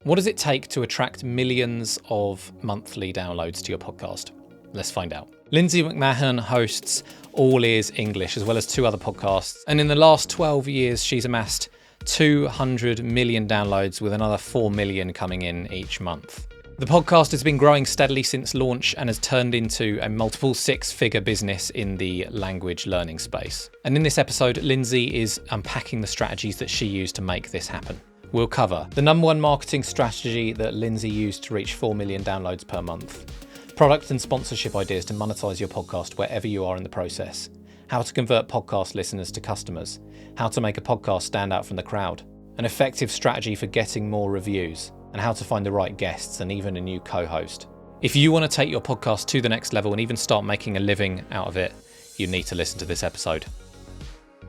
What does it take to attract millions of monthly downloads to your podcast? Let's find out. Lindsay McMahon hosts All Ears English, as well as 2 other podcasts. And in the last 12 years, she's amassed 200 million downloads, with another 4 million coming in each month. The podcast has been growing steadily since launch and has turned into a multiple 6-figure business in the language learning space. And in this episode, Lindsay is unpacking the strategies that she used to make this happen. We'll cover the number 1 marketing strategy that Lindsay used to reach 4 million downloads per month, product and sponsorship ideas to monetize your podcast wherever you are in the process, how to convert podcast listeners to customers, how to make a podcast stand out from the crowd, an effective strategy for getting more reviews, and how to find the right guests and even a new co-host. If you want to take your podcast to the next level and even start making a living out of it, you need to listen to this episode.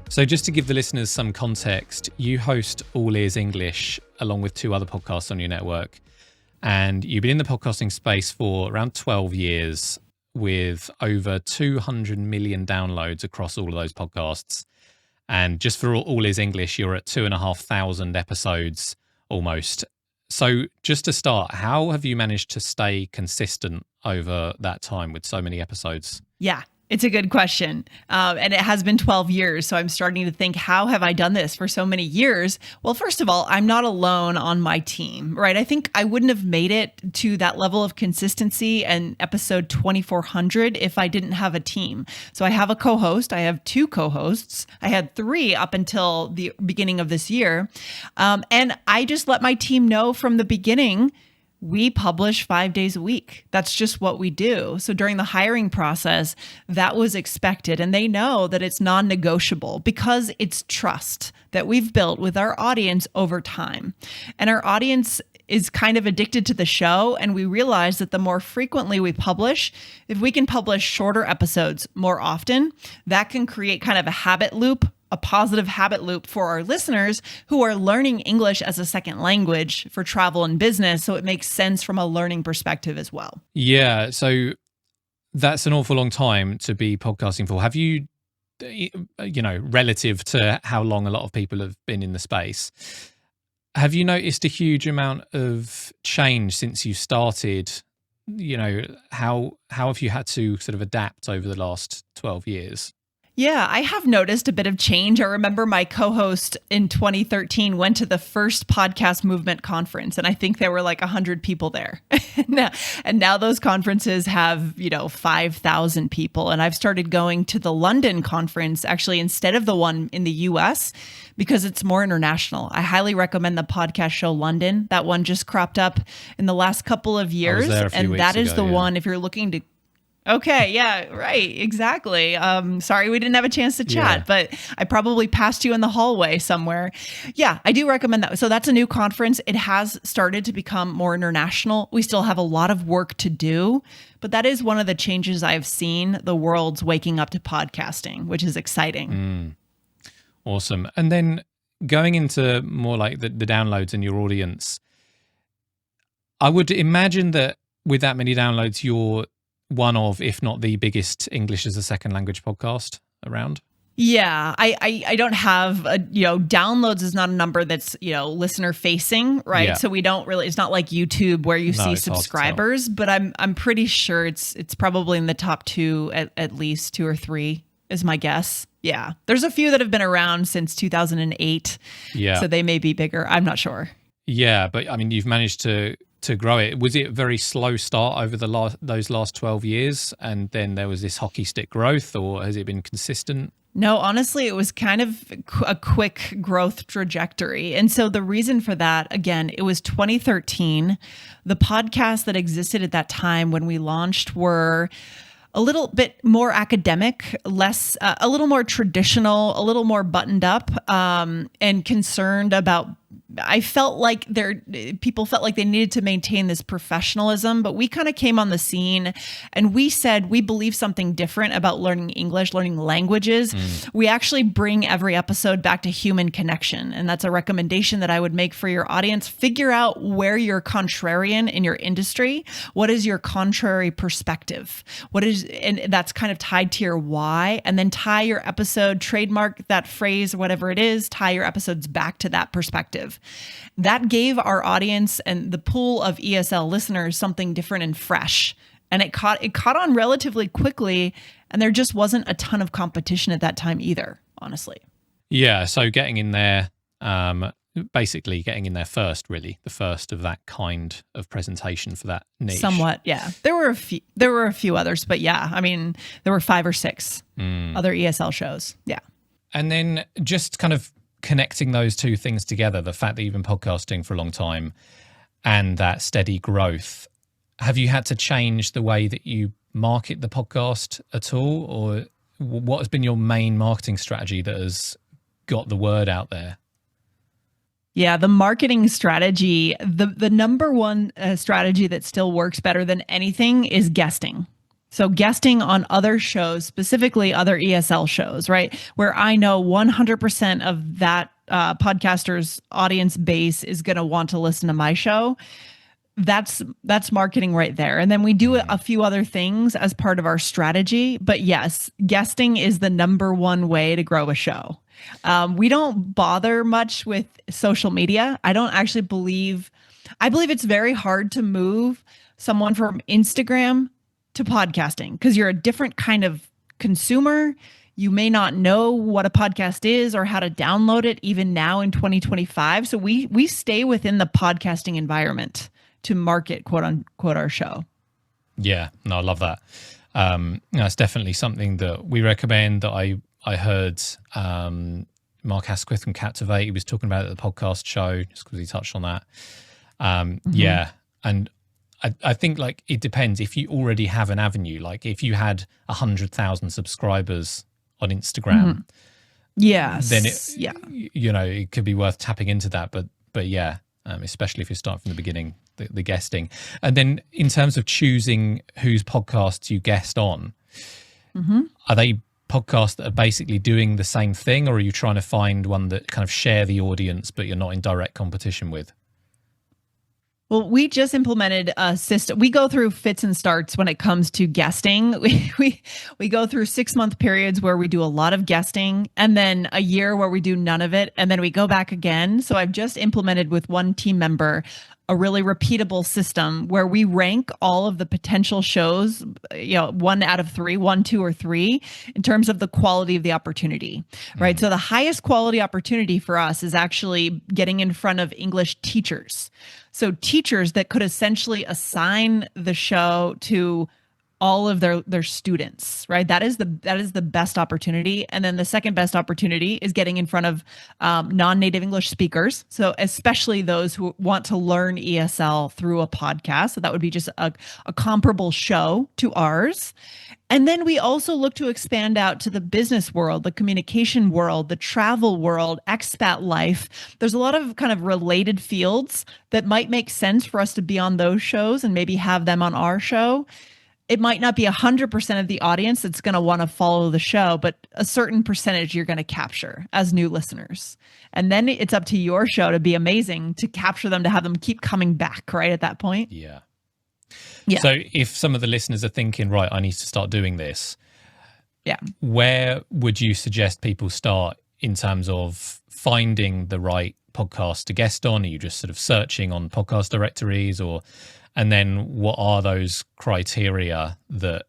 So just to give the listeners some context, you host All Ears English along with 2 other podcasts on your network. And you've been in the podcasting space for around 12 years with over 200 million downloads across all of those podcasts. And just for All Ears English, you're at 2,500 episodes almost. So just to start, how have you managed to stay consistent over that time with so many episodes? Yeah, it's a good question. And it has been 12 years. So I'm starting to think, how have I done this for so many years? Well, first of all, I'm not alone on my team, right? I think I wouldn't have made it to that level of consistency and episode 2400 if I didn't have a team. So I have a co-host. I have 2 co-hosts. I had 3 up until the beginning of this year. And I just let my team know from the beginning, we publish 5 days a week. That's just what we do. So during the hiring process, that was expected. And they know that it's non-negotiable because it's trust that we've built with our audience over time. And our audience is kind of addicted to the show. And we realize that the more frequently we publish, if we can publish shorter episodes more often, that can create kind of a habit loop, a positive habit loop for our listeners who are learning English as a second language for travel and business. So it makes sense from a learning perspective as well. Yeah. So that's an awful long time to be podcasting for. Have you, relative to how long a lot of people have been in the space, have you noticed a huge amount of change since you started? How have you had to sort of adapt over the last 12 years? Yeah, I have noticed a bit of change. I remember my co-host in 2013 went to the first podcast movement conference, and I think there were like 100 people there. And now those conferences have, 5,000 people. And I've started going to the London conference, actually, instead of the one in the US, because it's more international. I highly recommend the podcast show London. That one just cropped up in the last couple of years. And that is the one, if you're looking to Okay. Yeah. Right. Exactly. Sorry, we didn't have a chance to chat, but I probably passed you in the hallway somewhere. Yeah, I do recommend that. So that's a new conference. It has started to become more international. We still have a lot of work to do, but that is one of the changes I've seen. The world's waking up to podcasting, which is exciting. Awesome. And then going into more like the downloads and your audience, I would imagine that with that many downloads, you're one of, if not the biggest English as a second language podcast around. Yeah, I don't have downloads is not a number that's listener facing, right? Yeah. So we don't really. It's not like YouTube where you see subscribers, but I'm pretty sure it's probably in the top 2 at least 2 or 3 is my guess. Yeah, there's a few that have been around since 2008. Yeah, so they may be bigger. I'm not sure. Yeah, but I mean, you've managed to grow it. Was it a very slow start over those last 12 years, and then there was this hockey stick growth, or has it been consistent? No, honestly, it was kind of a quick growth trajectory. And so the reason for that, again, it was 2013. The podcasts that existed at that time when we launched were a little bit more academic, less, a little more traditional, a little more buttoned up, and concerned about I felt like people felt like they needed to maintain this professionalism, but we kind of came on the scene and we said we believe something different about learning English, learning languages. We actually bring every episode back to human connection. And that's a recommendation that I would make for your audience. Figure out where you're contrarian in your industry. What is your contrary perspective? And that's kind of tied to your why, and then tie your episode, trademark that phrase, whatever it is, tie your episodes back to that perspective. perspective. That gave our audience and the pool of ESL listeners something different and fresh. And it caught on relatively quickly, and there just wasn't a ton of competition at that time either, honestly. Yeah, so getting in there, basically getting in there first, really, the first of that kind of presentation for that niche. Somewhat, yeah. There were a few others, but yeah, I mean, there were 5 or 6 other ESL shows. Yeah. And then just kind of connecting those two things together, the fact that you've been podcasting for a long time and that steady growth, have you had to change the way that you market the podcast at all? Or what has been your main marketing strategy that has got the word out there? Yeah, the marketing strategy, the number one strategy that still works better than anything is guesting. So guesting on other shows, specifically other ESL shows, right? Where I know 100% of that podcaster's audience base is going to want to listen to my show. That's marketing right there. And then we do a few other things as part of our strategy. But yes, guesting is the number one way to grow a show. We don't bother much with social media. I believe it's very hard to move someone from Instagram to podcasting because you're a different kind of consumer. You may not know what a podcast is or how to download it even now in 2025. So we stay within the podcasting environment to market, quote unquote, our show. Yeah, no, I love that. That's definitely something that we recommend. That I heard Mark Asquith from Captivate, he was talking about it at the podcast show, just because he touched on that. Yeah, and I think like it depends. If you already have an avenue, like if you had 100,000 subscribers on Instagram, yes, then it could be worth tapping into that. But yeah. Especially if you start from the beginning, the guesting. And then in terms of choosing whose podcasts you guest on, are they podcasts that are basically doing the same thing, or are you trying to find one that kind of share the audience but you're not in direct competition with? Well, we just implemented a system. We go through fits and starts when it comes to guesting. We go through 6-month periods where we do a lot of guesting, and then a year where we do none of it, and then we go back again. So I've just implemented with one team member a really repeatable system where we rank all of the potential shows, 1 out of 3, 1, 2, or 3, in terms of the quality of the opportunity, right? So the highest quality opportunity for us is actually getting in front of English teachers. So teachers that could essentially assign the show to all of their students, right? That is the best opportunity. And then the second best opportunity is getting in front of non-native English speakers. So especially those who want to learn ESL through a podcast. So that would be just a comparable show to ours. And then we also look to expand out to the business world, the communication world, the travel world, expat life. There's a lot of kind of related fields that might make sense for us to be on those shows and maybe have them on our show. It might not be 100% of the audience that's going to want to follow the show, but a certain percentage you're going to capture as new listeners. And then it's up to your show to be amazing, to capture them, to have them keep coming back, right, at that point. Yeah. So if some of the listeners are thinking, right, I need to start doing this, where would you suggest people start in terms of finding the right podcast to guest on? Are you just sort of searching on podcast directories, and then what are those criteria that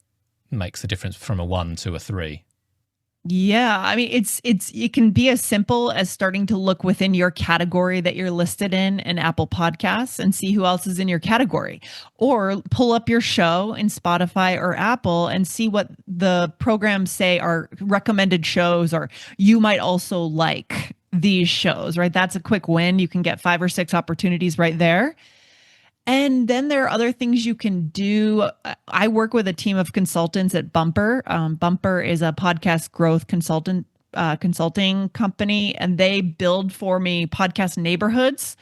makes the difference from a 1 to a 3? Yeah, I mean, it can be as simple as starting to look within your category that you're listed in Apple Podcasts and see who else is in your category, or pull up your show in Spotify or Apple and see what the programs say are recommended shows, or you might also like these shows, right? That's a quick win. You can get 5 or 6 opportunities right there. And then there are other things you can do. I work with a team of consultants at Bumper. Bumper is a podcast growth consulting company, and they build for me podcast neighborhoods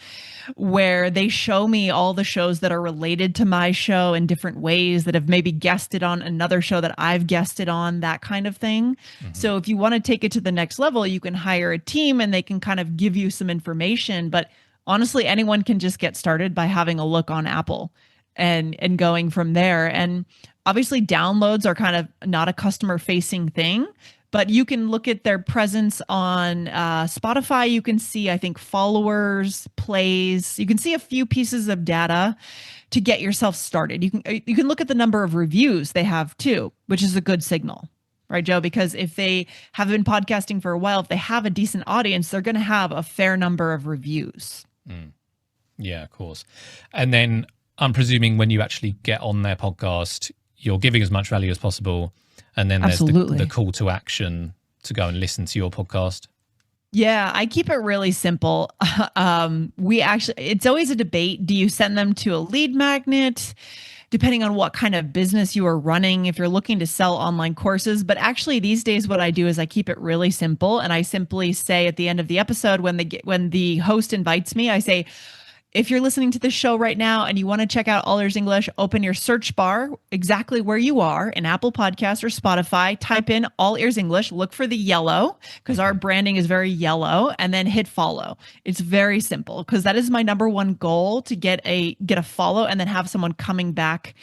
where they show me all the shows that are related to my show in different ways, that have maybe guested on another show that I've guested on, that kind of thing. So if you want to take it to the next level, you can hire a team and they can kind of give you some information. But honestly, anyone can just get started by having a look on Apple and going from there. And obviously downloads are kind of not a customer facing thing, But you can look at their presence on Spotify. You can see, I think, followers, plays. You can see a few pieces of data to get yourself started. You can look at the number of reviews they have too, which is a good signal. Right, Joe? Because if they have been podcasting for a while, if they have a decent audience, they're going to have a fair number of reviews. Yeah, of course. And then I'm presuming when you actually get on their podcast, you're giving as much value as possible. And then there's the call to action to go and listen to your podcast. Yeah, I keep it really simple. It's always a debate. Do you send them to a lead magnet? Depending on what kind of business you are running, if you're looking to sell online courses. But actually these days, what I do is I keep it really simple. And I simply say at the end of the episode, when the host invites me, I say, if you're listening to this show right now and you want to check out All Ears English, open your search bar exactly where you are in Apple Podcasts or Spotify, type in All Ears English, look for the yellow because our branding is very yellow, and then hit follow. It's very simple because that is my number one goal, to get a follow and then have someone coming back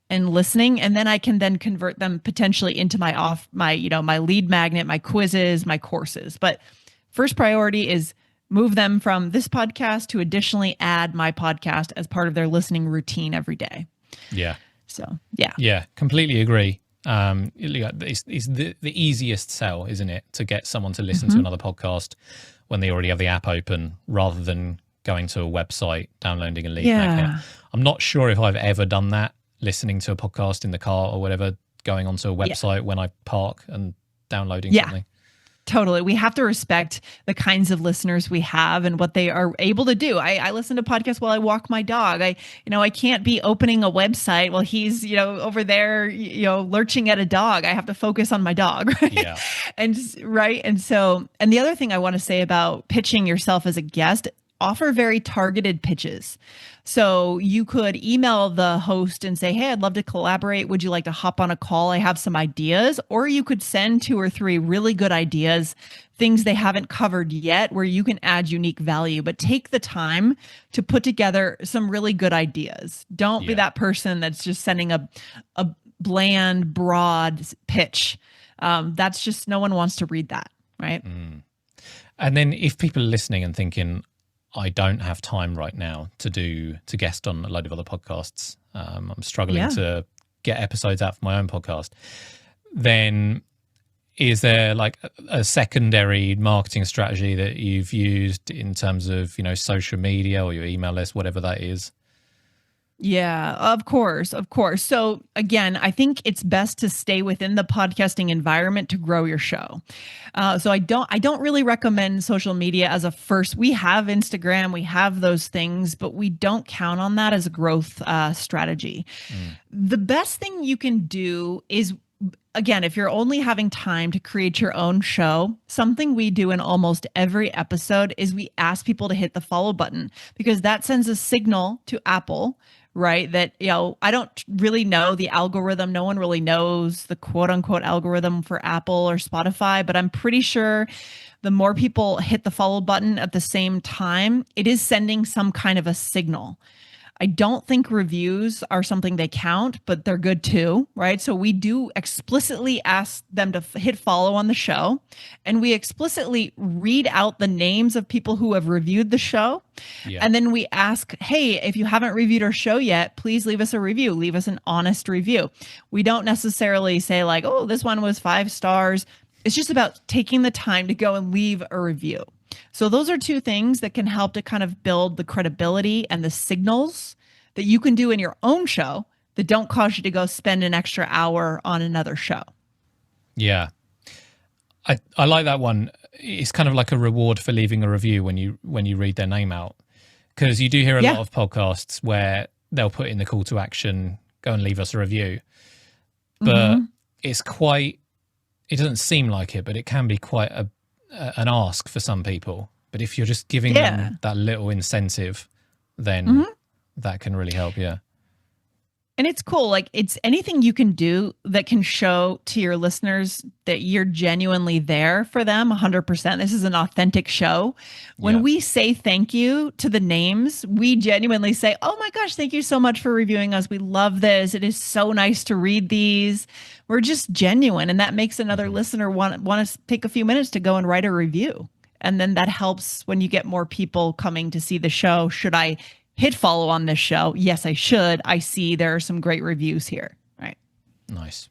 and listening. And then I can then convert them potentially into my lead magnet, my quizzes, my courses. But first priority is move them from this podcast to additionally add my podcast as part of their listening routine every day. Yeah. So, yeah. Yeah, completely agree. It's the easiest sell, isn't it, to get someone to listen to another podcast when they already have the app open, rather than going to a website, downloading a lead magnet. I'm not sure if I've ever done that, listening to a podcast in the car or whatever, going onto a website when I park and downloading something. Totally. We have to respect the kinds of listeners we have and what they are able to do. I listen to podcasts while I walk my dog. I can't be opening a website while he's, over there, lurching at a dog. I have to focus on my dog. Right? Yeah. And the other thing I want to say about pitching yourself as a guest, offer very targeted pitches. So you could email the host and say, hey, I'd love to collaborate. Would you like to hop on a call? I have some ideas. Or you could send 2 or 3 really good ideas, things they haven't covered yet, where you can add unique value. But take the time to put together some really good ideas. Don't be that person that's just sending a bland, broad pitch. That's just, no one wants to read that, right? And then if people are listening and thinking, I don't have time right now to guest on a load of other podcasts, I'm struggling to get episodes out for my own podcast, then is there like a secondary marketing strategy that you've used in terms of, social media or your email list, whatever that is? Yeah, of course. So again, I think it's best to stay within the podcasting environment to grow your show. So I don't really recommend social media as a first. We have Instagram, we have those things, but we don't count on that as a growth strategy. The best thing you can do is, again, if you're only having time to create your own show, something we do in almost every episode is we ask people to hit the follow button, because that sends a signal to Apple, right? That, I don't really know the algorithm. No one really knows the quote unquote algorithm for Apple or Spotify, but I'm pretty sure the more people hit the follow button at the same time, it is sending some kind of a signal. I don't think reviews are something they count, but they're good too, right? So we do explicitly ask them to hit follow on the show, and we explicitly read out the names of people who have reviewed the show. Yeah. And then we ask, hey, if you haven't reviewed our show yet, please leave us a review. Leave us an honest review. We don't necessarily say like, oh, this one was 5 stars. It's just about taking the time to go and leave a review. So those are 2 things that can help to kind of build the credibility and the signals that you can do in your own show that don't cause you to go spend an extra hour on another show. Yeah. I like that one. It's kind of like a reward for leaving a review when you read their name out, because you do hear a lot of podcasts where they'll put in the call to action, go and leave us a review. But it doesn't seem like it, but it can be quite an ask for some people. But if you're just giving them that little incentive, then that can really help. Yeah. And it's cool. Like, it's anything you can do that can show to your listeners that you're genuinely there for them 100%. This is an authentic show. When Yeah. we say thank you to the names, we genuinely say, oh my gosh, thank you so much for reviewing us. We love this. It is so nice to read these. We're just genuine. And that makes another listener want to take a few minutes to go and write a review. And then that helps when you get more people coming to see the show. Should I hit follow on this show? Yes, I should. I see there are some great reviews here. Right. Nice.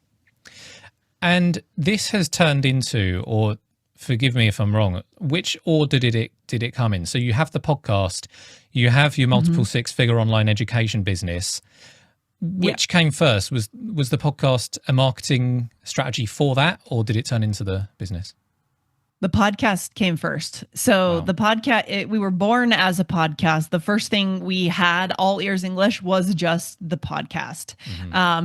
And this has turned into, or forgive me if I'm wrong, which order did it come in? So you have the podcast, you have your multiple six-figure online education business. Which came first? Was the podcast a marketing strategy for that, or did it turn into the business? The podcast came first. So the podcast, we were born as a podcast. The first thing we had, All Ears English, was just the podcast.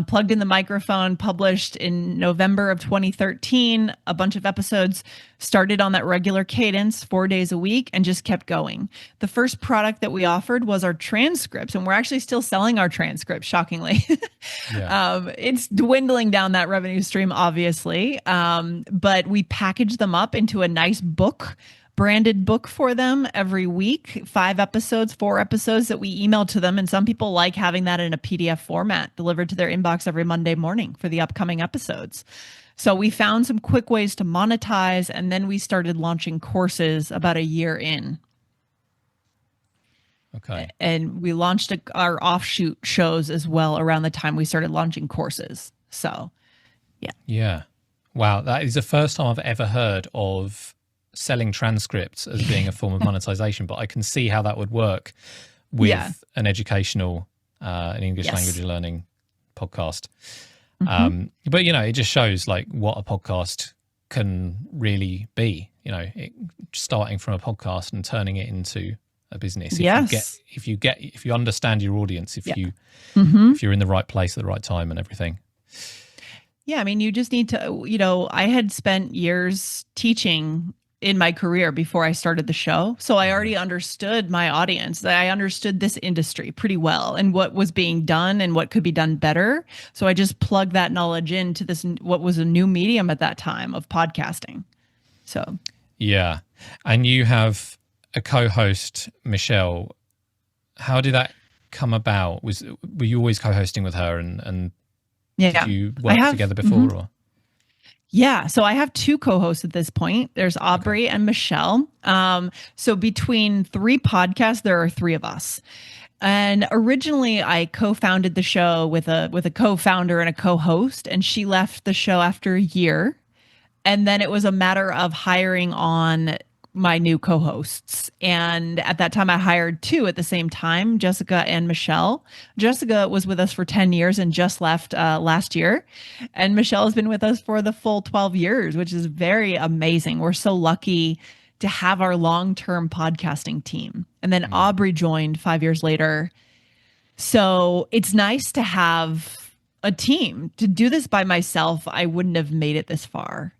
Plugged in the microphone, published in November of 2013, a bunch of episodes, started on that regular cadence 4 days a week, and just kept going. The first product that we offered was our transcripts, and we're actually still selling our transcripts, shockingly. It's dwindling down that revenue stream, obviously, but we package them up into a nice book, branded book for them every week, 5 episodes, 4 episodes that we email to them. And some people like having that in a PDF format delivered to their inbox every Monday morning for the upcoming episodes. So we found some quick ways to monetize, and then we started launching courses about a year in. Okay. And we launched our offshoot shows as well around the time we started launching courses. So, yeah. Yeah. Wow. That is the first time I've ever heard of selling transcripts as being a form of monetization, but I can see how that would work with an educational, an English language learning podcast. But, it just shows like what a podcast can really be, starting from a podcast and turning it into a business. If you understand your audience, if you're in the right place at the right time and everything. Yeah. I mean, you just need to, I had spent years teaching in my career before I started the show. So I already understood my audience. I understood this industry pretty well and what was being done and what could be done better. So I just plugged that knowledge into this, what was a new medium at that time of podcasting. So. Yeah. And you have a co-host, Michelle. How did that come about? Were you always co-hosting with her and did you work together before? Or? Yeah. So I have 2 co-hosts at this point. There's Aubrey and Michelle. So between 3 podcasts, there are 3 of us. And originally I co-founded the show with a co-founder and a co-host, and she left the show after a year. And then it was a matter of hiring on my new co-hosts. And at that time I hired 2 at the same time, Jessica and Michelle. Jessica was with us for 10 years and just left last year. And Michelle has been with us for the full 12 years, which is very amazing. We're so lucky to have our long-term podcasting team. And then Aubrey joined 5 years later. So it's nice to have a team. To do this by myself, I wouldn't have made it this far.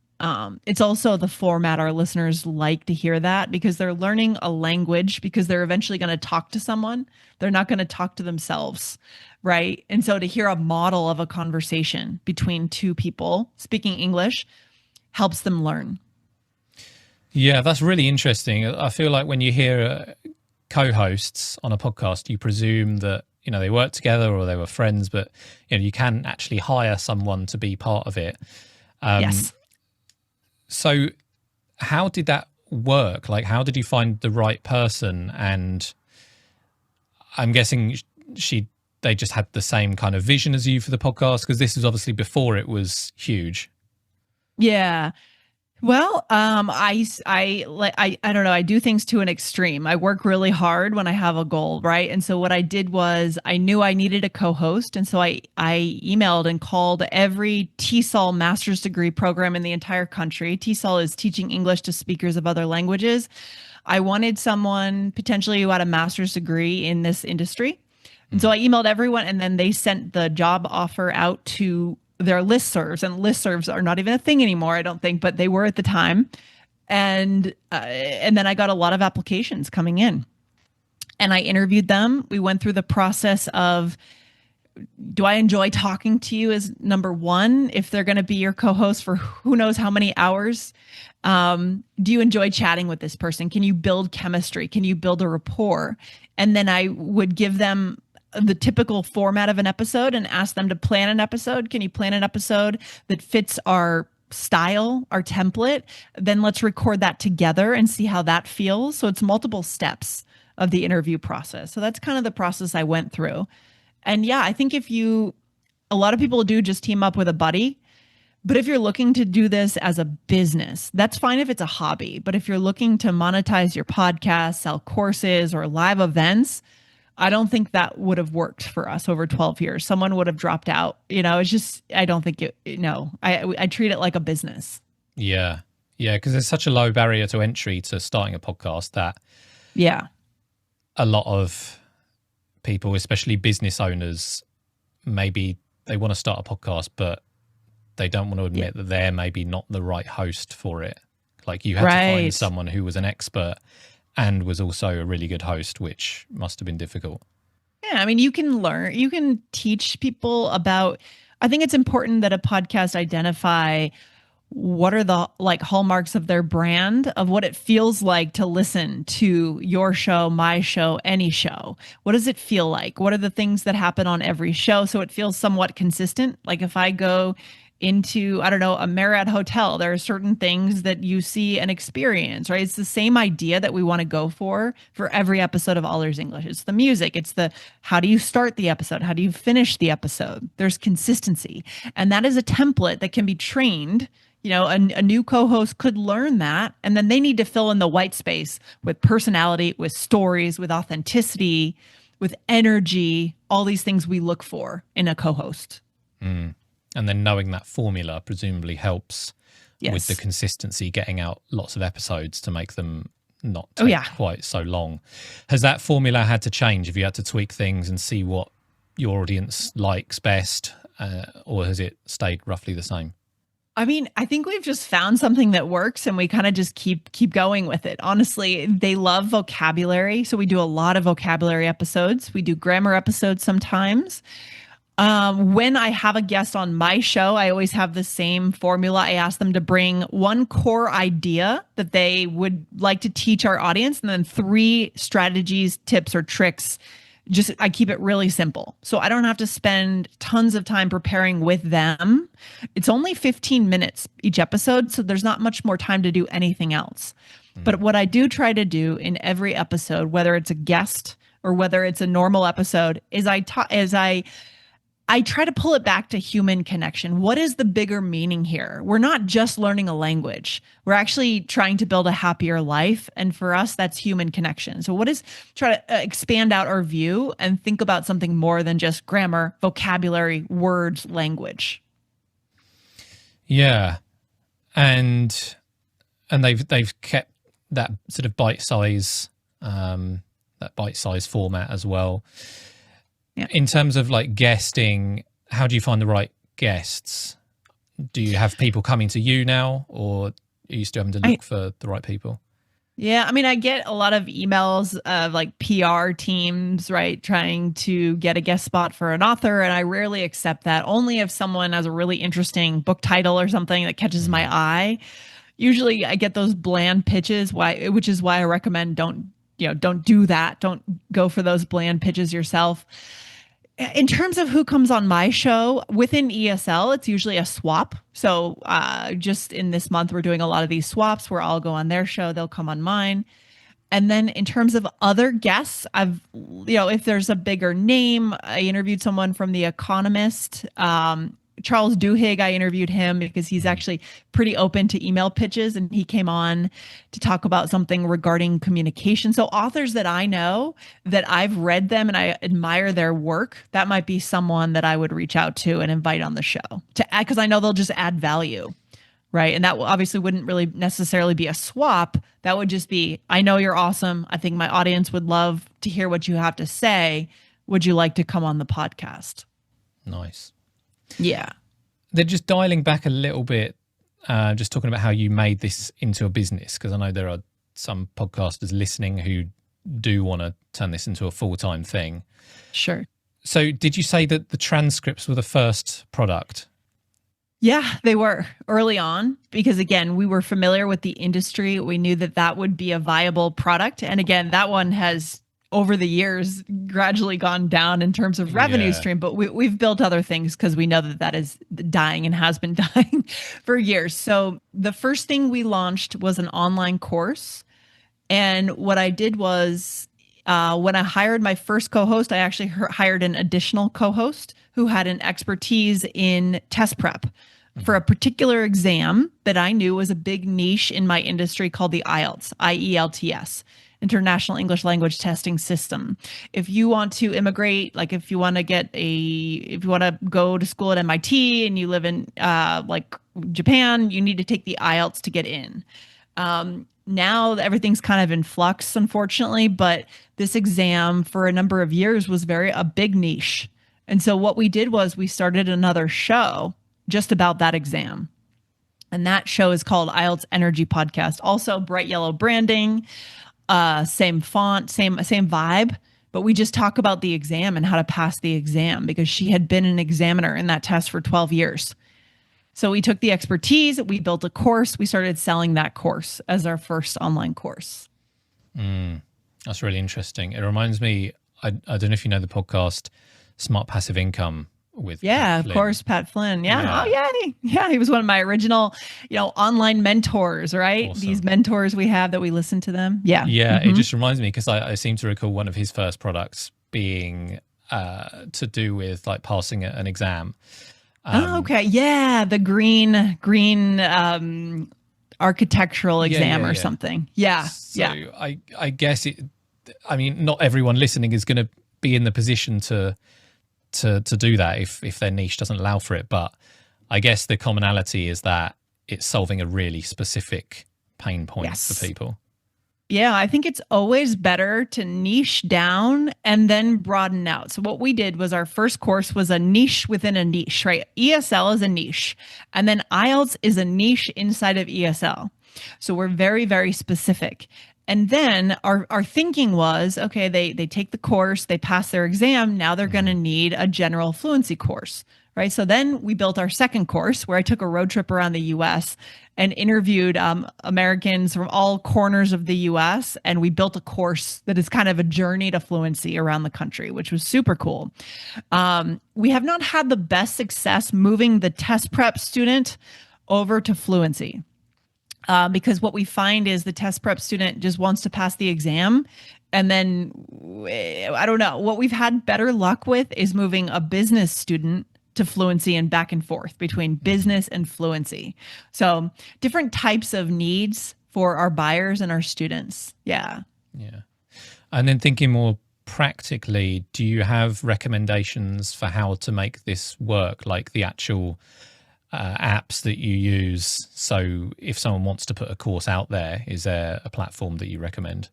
It's also the format our listeners like to hear, that because they're learning a language, because they're eventually going to talk to someone. They're not going to talk to themselves, right? And so to hear a model of a conversation between 2 people speaking English helps them learn. Yeah, that's really interesting. I feel like when you hear co-hosts on a podcast, you presume that, they work together or they were friends, but, you can actually hire someone to be part of it. Yes. So how did that work? Like, how did you find the right person? And I'm guessing they just had the same kind of vision as you for the podcast, because this was obviously before it was huge. Yeah. Well, I don't know. I do things to an extreme. I work really hard when I have a goal, right? And so what I did was I knew I needed a co-host. And so I emailed and called every TESOL master's degree program in the entire country. TESOL is teaching English to speakers of other languages. I wanted someone potentially who had a master's degree in this industry. And so I emailed everyone, and then they sent the job offer out to their listservs, and listservs are not even a thing anymore, I don't think, but they were at the time. And then I got a lot of applications coming in, and I interviewed them. We went through the process of do I enjoy talking to you is number one, if they're going to be your co-host for who knows how many hours. Do you enjoy chatting with this person? Can you build chemistry? Can you build a rapport? And then I would give them the typical format of an episode and ask them to plan an episode. Can you plan an episode that fits our style, our template? Then let's record that together and see how that feels. So it's multiple steps of the interview process. So that's kind of the process I went through. And yeah, I think a lot of people do just team up with a buddy. But if you're looking to do this as a business, that's fine if it's a hobby. But if you're looking to monetize your podcast, sell courses or live events, I don't think that would have worked for us over 12 years. Someone would have dropped out. It's just, I don't think I treat it like a business. Yeah. Yeah. Because there's such a low barrier to entry to starting a podcast that a lot of people, especially business owners, maybe they want to start a podcast, but they don't want to admit that they're maybe not the right host for it. Like you had to find someone who was an expert and was also a really good host, which must have been difficult. Yeah, I mean, you can teach people about, I think it's important that a podcast identify what are the hallmarks of their brand, of what it feels like to listen to your show, my show, any show. What does it feel like? What are the things that happen on every show so it feels somewhat consistent? Like if I go into, I don't know, a Marriott hotel, there are certain things that you see and experience, right? It's the same idea that we want to go for every episode of All Ears English. It's the music. It's the, how do you start the episode? How do you finish the episode? There's consistency. And that is a template that can be trained. A new co-host could learn that, and then they need to fill in the white space with personality, with stories, with authenticity, with energy, all these things we look for in a co-host. Mm. And then knowing that formula presumably helps with the consistency, getting out lots of episodes to make them not take quite so long. Has that formula had to change? Have you had to tweak things and see what your audience likes best, or has it stayed roughly the same? I mean, I think we've just found something that works and we kind of just keep going with it. Honestly, they love vocabulary. So we do a lot of vocabulary episodes. We do grammar episodes sometimes. When I have a guest on my show, I always have the same formula. I ask them to bring one core idea that they would like to teach our audience, and then 3 strategies, tips, or tricks. I keep it really simple. So I don't have to spend tons of time preparing with them. It's only 15 minutes each episode, so there's not much more time to do anything else. But what I do try to do in every episode, whether it's a guest or whether it's a normal episode, is I try to pull it back to human connection. What is the bigger meaning here? We're not just learning a language. We're actually trying to build a happier life. And for us, that's human connection. So try to expand out our view and think about something more than just grammar, vocabulary, words, language. Yeah. And they've kept that sort of bite-size format as well. Yeah. In terms of guesting, how do you find the right guests? Do you have people coming to you now, or are you still having to look for the right people? Yeah, I mean, I get a lot of emails of PR teams, right, trying to get a guest spot for an author, and I rarely accept that. Only if someone has a really interesting book title or something that catches my eye. Usually, I get those bland pitches, which is why I recommend don't do that. Don't go for those bland pitches yourself. In terms of who comes on my show, within ESL, it's usually a swap. So just in this month, we're doing a lot of these swaps where I'll go on their show, they'll come on mine. And then in terms of other guests, if there's a bigger name, I interviewed someone from The Economist. Charles Duhigg, I interviewed him because he's actually pretty open to email pitches, and he came on to talk about something regarding communication. So authors that I know, that I've read them and I admire their work, that might be someone that I would reach out to and invite on the show because I know they'll just add value, right? And that obviously wouldn't really necessarily be a swap. That would just be, I know you're awesome. I think my audience would love to hear what you have to say. Would you like to come on the podcast? Nice. Yeah. They're just dialing back a little bit, just talking about how you made this into a business, because I know there are some podcasters listening who do want to turn this into a full-time thing. Sure. So did you say that the transcripts were the first product? Yeah, they were early on because, again, we were familiar with the industry. We knew that that would be a viable product. And again, that one has over the years gradually gone down in terms of revenue Yeah. stream, but we've built other things because we know that that is dying and has been dying for years. So the first thing we launched was an online course. And what I did was when I hired my first co-host, I actually hired an additional co-host who had an expertise in test prep for a particular exam that I knew was a big niche in my industry called the IELTS, IELTS, International English Language Testing System. If you want to immigrate, like if you want to go to school at MIT and you live in like Japan, you need to take the IELTS to get in. Now everything's kind of in flux, unfortunately, but this exam for a number of years was a big niche. And so what we did was we started another show just about that exam. And that show is called IELTS Energy Podcast. Also bright yellow branding, same font, same vibe, but we just talk about the exam and how to pass the exam because she had been an examiner in that test for 12 years. So we took the expertise, we built a course, we started selling that course as our first online course. That's really interesting. It reminds me, I don't know if you know the podcast Smart Passive Income with Pat Flynn. Course, Pat Flynn. Yeah. Oh yeah. He was one of my original, online mentors, right? Awesome. These mentors we have that we listen to them. Yeah. Yeah. It just reminds me because I seem to recall one of his first products being to do with like passing an exam. Okay. Yeah. The green architectural exam or something. Yeah. So I guess not everyone listening is going to be in the position to do that if their niche doesn't allow for it. But I guess the commonality is that it's solving a really specific pain point for people. Yeah, I think it's always better to niche down and then broaden out. So what we did was our first course was a niche within a niche, right? ESL is a niche, and then IELTS is a niche inside of ESL. So we're very, very specific. And then our thinking was, okay, they take the course, they pass their exam, now they're going to need a general fluency course, right? So then we built our second course where I took a road trip around the US and interviewed Americans from all corners of the US. And we built a course that is kind of a journey to fluency around the country, which was super cool. We have not had the best success moving the test prep student over to fluency. Because what we find is the test prep student just wants to pass the exam. And then, I don't know, what we've had better luck with is moving a business student to fluency and back and forth between business and fluency. So different types of needs for our buyers and our students. Yeah. Yeah. And then thinking more practically, do you have recommendations for how to make this work, like the actual apps that you use? So if someone wants to put a course out there, is there a platform that you recommend?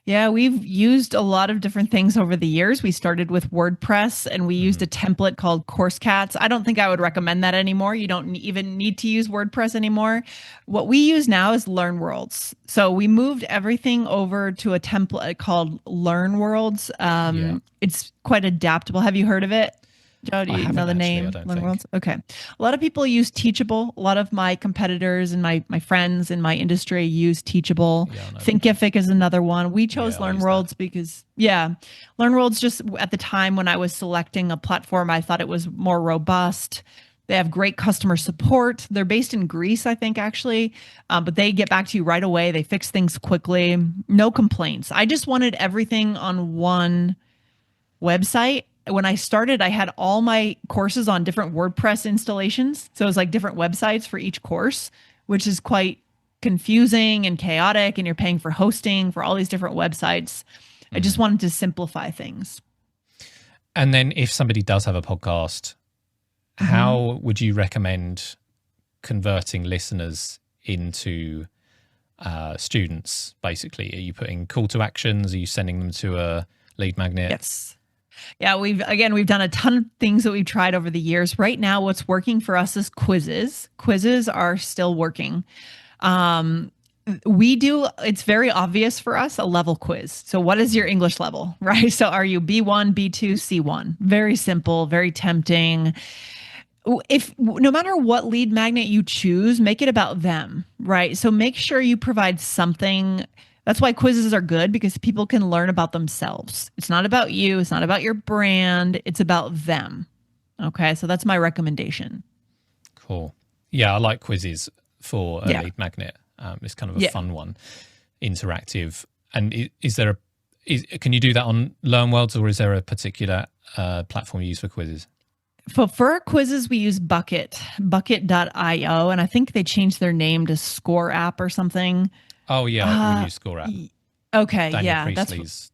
Yeah, we've used a lot of different things over the years. We started with WordPress and we used a template called Claricast. I don't think I would recommend that anymore. You don't even need to use WordPress anymore. What we use now is LearnWorlds. So we moved everything over to a template called LearnWorlds. It's quite adaptable. Have you heard of it? Joe, do you know the name? LearnWorlds? Okay. A lot of people use Teachable. A lot of my competitors and my friends in my industry use Teachable. Thinkific is another one. We chose LearnWorlds because, LearnWorlds just at the time when I was selecting a platform, I thought it was more robust. They have great customer support. They're based in Greece, I think, actually, but they get back to you right away. They fix things quickly. No complaints. I just wanted everything on one website. When I started, I had all my courses on different WordPress installations. So it was like different websites for each course, which is quite confusing and chaotic. And you're paying for hosting for all these different websites. I just wanted to simplify things. And then if somebody does have a podcast, how would you recommend converting listeners into students, basically? Are you putting call to actions? Are you sending them to a lead magnet? Yes. Yeah, we've done a ton of things that we've tried over the years. Right now, what's working for us is quizzes. Quizzes are still working. We do, it's very obvious for us, a level quiz. So what is your English level, right? So are you B1, B2, C1? Very simple, very tempting. If no matter what lead magnet you choose, make it about them, right? So make sure you provide something. That's why quizzes are good, because people can learn about themselves. It's not about you, it's not about your brand, it's about them. Okay, so that's my recommendation. Cool. Yeah, I like quizzes for a lead magnet. It's kind of a fun one, interactive. And can you do that on LearnWorlds, or is there a particular platform you use for quizzes? For our quizzes, we use bucket.io, and I think they changed their name to Score App or something. Oh, yeah, we use Score App. Okay, Daniel Priestley's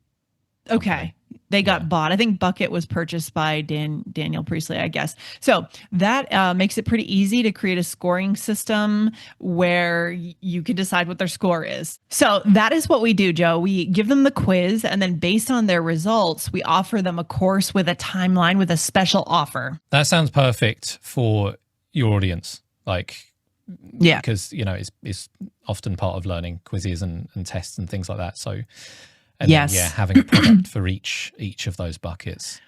okay. company. They got bought. I think Bucket was purchased by Daniel Priestley, I guess. So that makes it pretty easy to create a scoring system where you can decide what their score is. So that is what we do, Joe. We give them the quiz, and then based on their results, we offer them a course with a timeline with a special offer. That sounds perfect for your audience. Because, it's often part of learning quizzes and tests and things like that. So... And then, having a product for each of those buckets.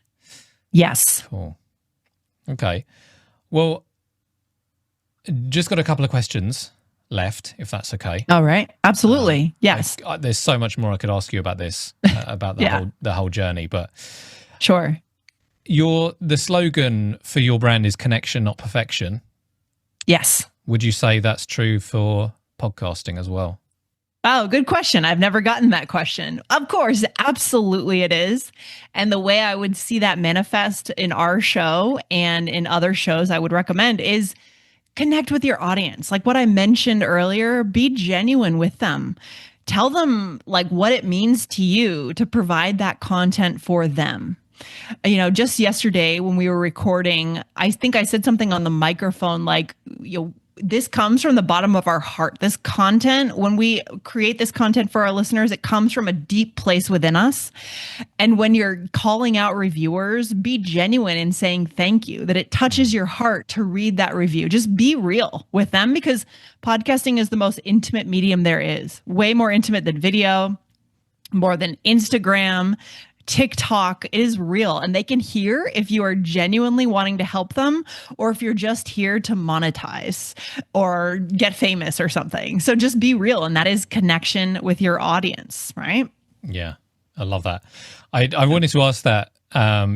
Yes. Cool. Okay. Well, just got a couple of questions left, if that's okay. All right. Absolutely. Yes. There's so much more I could ask you about this, about the whole journey, but sure. The slogan for your brand is connection, not perfection. Yes. Would you say that's true for podcasting as well? Oh, good question. I've never gotten that question. Of course, absolutely it is. And the way I would see that manifest in our show and in other shows I would recommend is connect with your audience. Like what I mentioned earlier, be genuine with them. Tell them what it means to you to provide that content for them. Just yesterday when we were recording, I think I said something on the microphone this comes from the bottom of our heart. This content, when we create this content for our listeners, it comes from a deep place within us. And when you're calling out reviewers, be genuine in saying thank you, that it touches your heart to read that review. Just be real with them, because podcasting is the most intimate medium there is. Way more intimate than video, more than Instagram, TikTok. It is real, and they can hear if you are genuinely wanting to help them or if you're just here to monetize or get famous or something. So just be real, and that is connection with your audience, right? Yeah, I love that. I wanted to ask that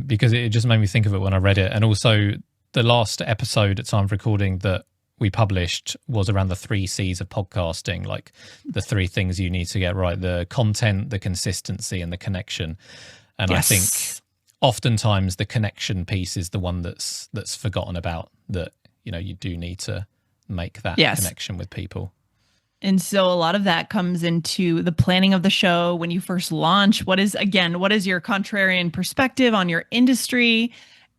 because it just made me think of it when I read it, and also the last episode at time of recording that we published was around the 3 C's of podcasting, like the 3 things you need to get right: the content, the consistency, and the connection. And I think oftentimes the connection piece is the one that's forgotten about, that, you do need to make that connection with people. And so a lot of that comes into the planning of the show when you first launch. What is your contrarian perspective on your industry?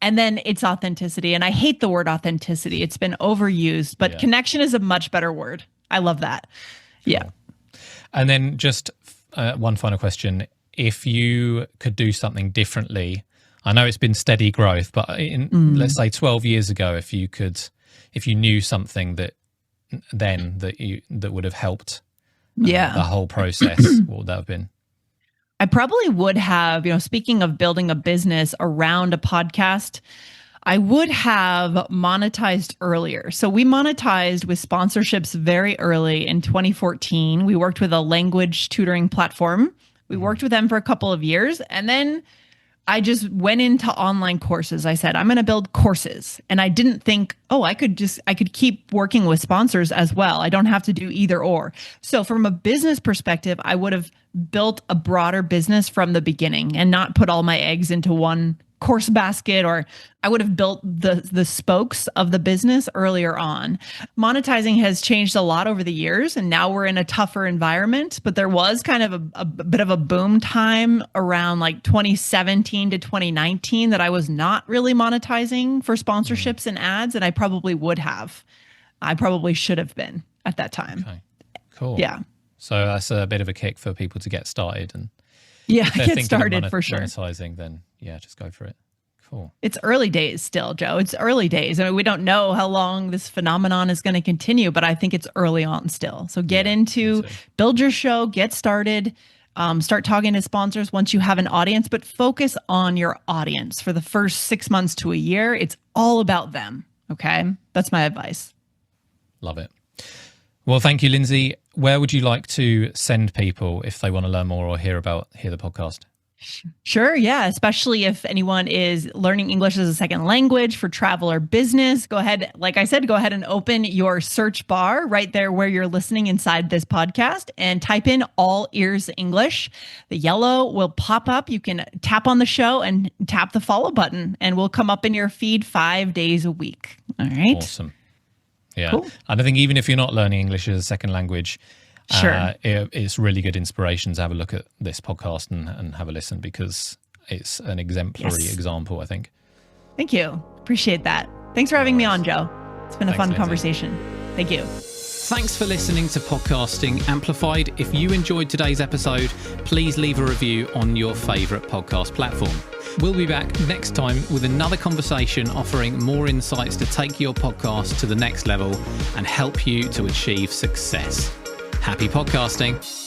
And then it's authenticity. And I hate the word authenticity. It's been overused, but connection is a much better word. I love that. Cool. Yeah. And then just one final question. If you could do something differently, I know it's been steady growth, but let's say 12 years ago, if you knew something that would have helped the whole process, what would that have been? I probably would have, speaking of building a business around a podcast, I would have monetized earlier. So we monetized with sponsorships very early in 2014. We worked with a language tutoring platform. We worked with them for a couple of years, and then I just went into online courses. I said, I'm going to build courses. And I didn't think, I could keep working with sponsors as well. I don't have to do either or. So from a business perspective, I would have built a broader business from the beginning and not put all my eggs into one course basket, or I would have built the spokes of the business earlier on. Monetizing has changed a lot over the years, and now we're in a tougher environment, but there was kind of a bit of a boom time around 2017 to 2019 that I was not really monetizing for sponsorships and ads, and I probably would have. I probably should have been at that time. Okay, cool. Yeah. So that's a bit of a kick for people to get started, and get started for sure. Monetizing, then just go for it. Cool. It's early days still, Joe. It's early days. I mean, we don't know how long this phenomenon is going to continue, but I think it's early on still. So build your show, get started, start talking to sponsors once you have an audience, but focus on your audience for the first 6 months to a year. It's all about them. Okay. That's my advice. Love it. Well, thank you, Lindsay. Where would you like to send people if they want to learn more or hear the podcast? Sure. Yeah. Especially if anyone is learning English as a second language for travel or business, go ahead. Like I said, go ahead and open your search bar right there where you're listening inside this podcast and type in All Ears English. The yellow will pop up. You can tap on the show and tap the follow button and we'll come up in your feed 5 days a week. All right. Awesome. Yeah. Cool. And I think even if you're not learning English as a second language, sure, it's really good inspiration to have a look at this podcast and have a listen because it's an exemplary example, I think. Thank you. Appreciate that. Thanks for having me on, Joe. It's been a fun conversation. Thank you. Thanks for listening to Podcasting Amplified. If you enjoyed today's episode, please leave a review on your favourite podcast platform. We'll be back next time with another conversation offering more insights to take your podcast to the next level and help you to achieve success. Happy podcasting.